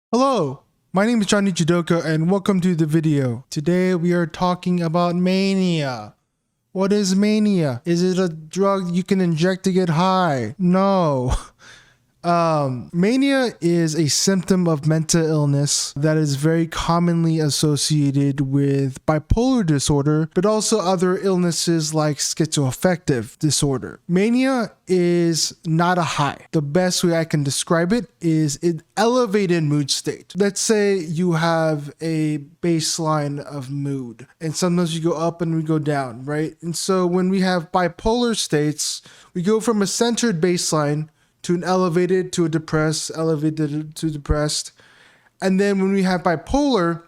Hello, my name is Johnny Jidoka and welcome to the video. Today we are talking about mania. What is mania? Is it a drug you can inject to get high? No. Mania is a symptom of mental illness that is very commonly associated with bipolar disorder, but also other illnesses like schizoaffective disorder. Mania is not a high. The best way I can describe it is an elevated mood state. Let's say you have a baseline of mood, and sometimes you go up and we go down, right? And so when we have bipolar states, we go from a centered baseline to an elevated to a depressed, elevated to depressed. And then when we have bipolar,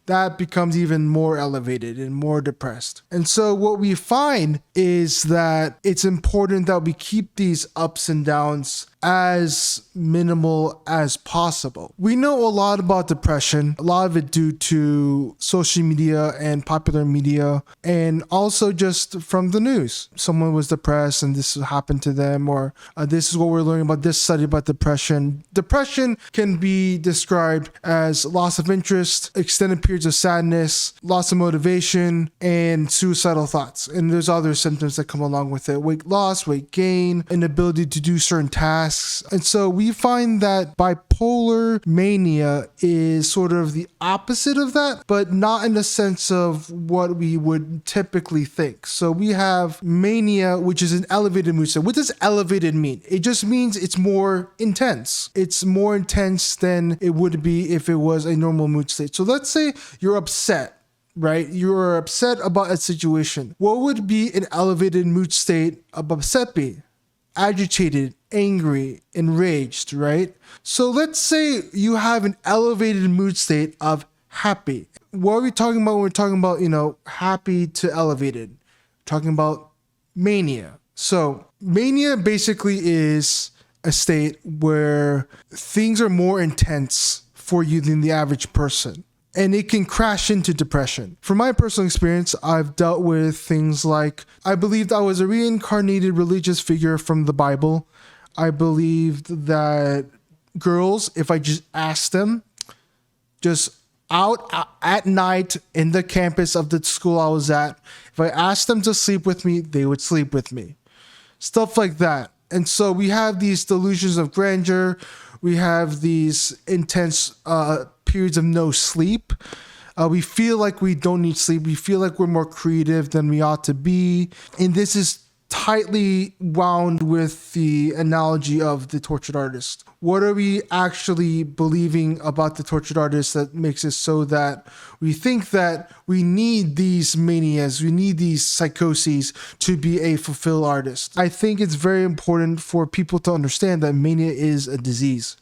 that becomes even more elevated and more depressed. And so what we find is that it's important that we keep these ups and downs as minimal as possible. We know a lot about depression, a lot of it due to social media and popular media, and also just from the news. Someone was depressed and this happened to them, or this is what we're learning about this study about depression. Depression can be described as loss of interest, extended periods of sadness, loss of motivation, and suicidal thoughts. And there's other symptoms that come along with it: weight loss, weight gain, inability to do certain tasks. And so we find that bipolar mania is sort of the opposite of that, but not in the sense of what we would typically think. So we have mania, which is an elevated mood state. What does elevated mean? It just means it's more intense. It's more intense than it would be if it was a normal mood state. So let's say you're upset, right? You're upset about a situation. What would be an elevated mood state of upset be? Agitated, angry, enraged, right? So let's say you have an elevated mood state of happy. What are we talking about when we're talking about, happy to elevated? We're talking about mania. So mania basically is a state where things are more intense for you than the average person. And it can crash into depression. From my personal experience, I've dealt with things like, I believed I was a reincarnated religious figure from the Bible. I believed that girls, if I just asked them, just out at night in the campus of the school I was at, if I asked them to sleep with me, they would sleep with me. Stuff like that. And so we have these delusions of grandeur. We have these intense periods of no sleep. We feel like we don't need sleep. We feel like we're more creative than we ought to be. And this is tightly wound with the analogy of the tortured artist. What are we actually believing about the tortured artist that makes it so that we think that we need these manias, we need these psychoses to be a fulfilled artist? I think it's very important for people to understand that mania is a disease.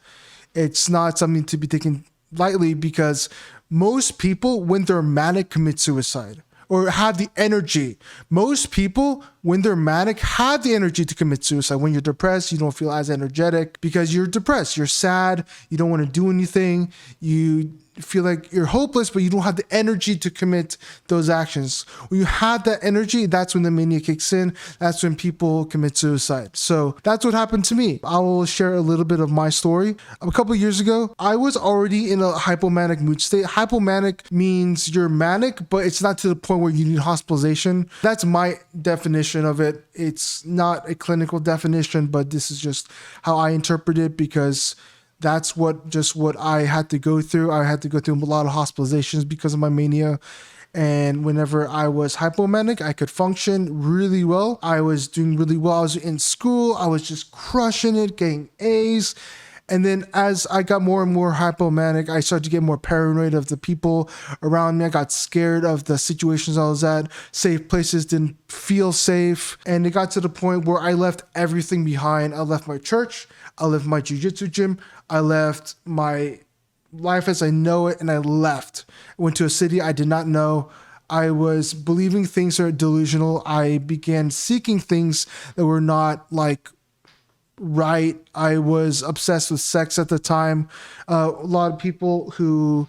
It's not something to be taken lightly, because most people, when they're manic, commit suicide or have the energy. Most people, when they're manic, have the energy to commit suicide. When you're depressed, you don't feel as energetic because you're depressed. You're sad. You don't want to do anything. You feel like you're hopeless, but you don't have the energy to commit those actions. When you have that energy, that's when the mania kicks in. That's when people commit suicide. So that's what happened to me. I will share a little bit of my story. A couple of years ago, I was already in a hypomanic mood state. Hypomanic means you're manic, but it's not to the point where you need hospitalization. That's my definition of it. It's not a clinical definition, but this is just how I interpret it, because that's what I had to go through. I had to go through a lot of hospitalizations because of my mania. And whenever I was hypomanic, I could function really well. I was doing really well. I was in school. I was just crushing it, getting A's. And then as I got more and more hypomanic, I started to get more paranoid of the people around me. I got scared of the situations I was at. Safe places didn't feel safe. And it got to the point where I left everything behind. I left my church. I left my jiu-jitsu gym. I left my life as I know it, and I left. I went to a city I did not know. I was believing things are delusional. I began seeking things that were not right. I was obsessed with sex at the time. A lot of people who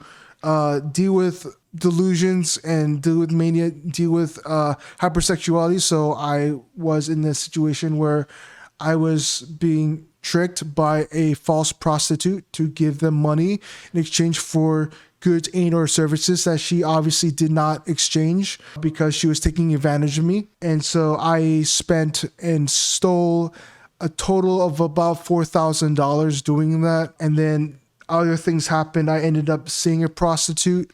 deal with delusions and deal with mania deal with hypersexuality. So I was in this situation where I was being tricked by a false prostitute to give them money in exchange for goods and or services that she obviously did not exchange because she was taking advantage of me. And so I spent and stole a total of about $4,000 doing that. And then other things happened. I ended up seeing a prostitute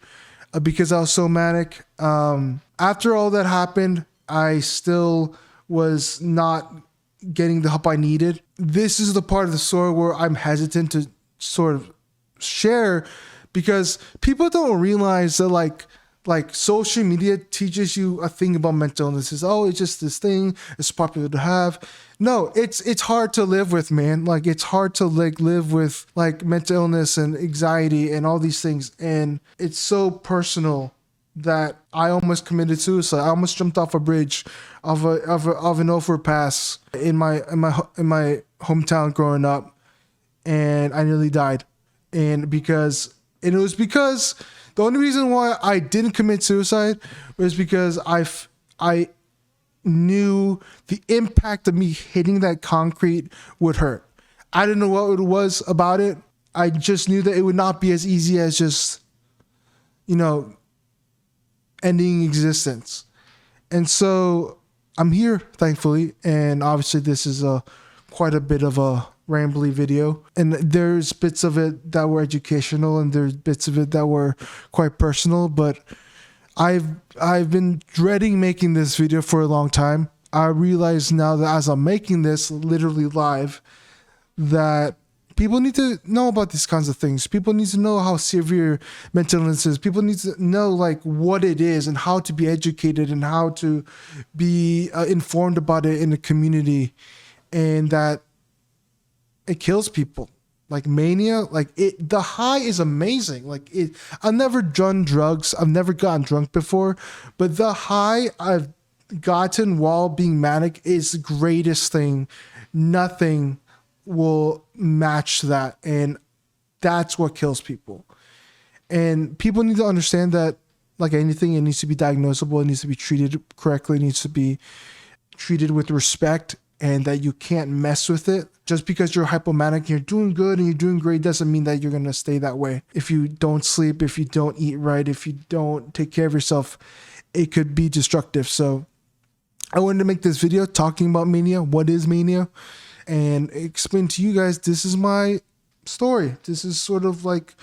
because I was so manic. After all that happened, I still was not getting the help I needed. This is the part of the story where I'm hesitant to sort of share, because people don't realize that like social media teaches you a thing about mental illnesses. Oh, it's just this thing. It's popular to have. No, it's hard to live with, man. Like, it's hard to live with like mental illness and anxiety and all these things. And it's so personal that I almost committed suicide. I almost jumped off a bridge of an overpass in my hometown growing up, and I nearly died. And it was because the only reason why I didn't commit suicide was because I knew the impact of me hitting that concrete would hurt. I didn't know what it was about it. I just knew that it would not be as easy as just, ending existence. And so I'm here, thankfully. And obviously this is quite a bit of a rambly video, and there's bits of it that were educational and there's bits of it that were quite personal, but I've been dreading making this video for a long time. I realize now that as I'm making this literally live, that people need to know about these kinds of things. People need to know how severe mental illness is. People need to know like what it is and how to be educated and how to be informed about it in the community, and that it kills people. Like mania, the high is amazing. I've never done drugs. I've never gotten drunk before, but the high I've gotten while being manic is the greatest thing. Nothing will match that. And that's what kills people. And people need to understand that, like anything, it needs to be diagnosable. It needs to be treated correctly. It needs to be treated with respect, and that you can't mess with it. Just because you're hypomanic and you're doing good and you're doing great doesn't mean that you're going to stay that way. If you don't sleep, if you don't eat right, if you don't take care of yourself, it could be destructive. So I wanted to make this video talking about mania. What is mania? And explain to you guys, this is my story. This is sort of like,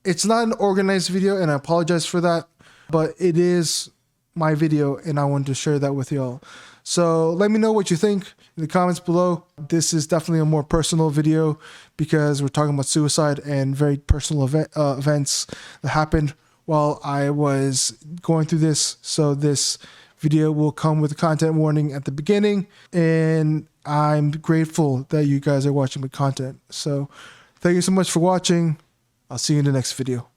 it's not an organized video, and I apologize for that, but it is my video and I wanted to share that with y'all. So let me know what you think in the comments below. This is definitely a more personal video because we're talking about suicide and very personal events that happened while I was going through this. So this video will come with a content warning at the beginning, and I'm grateful that you guys are watching my content. So thank you so much for watching. I'll see you in the next video.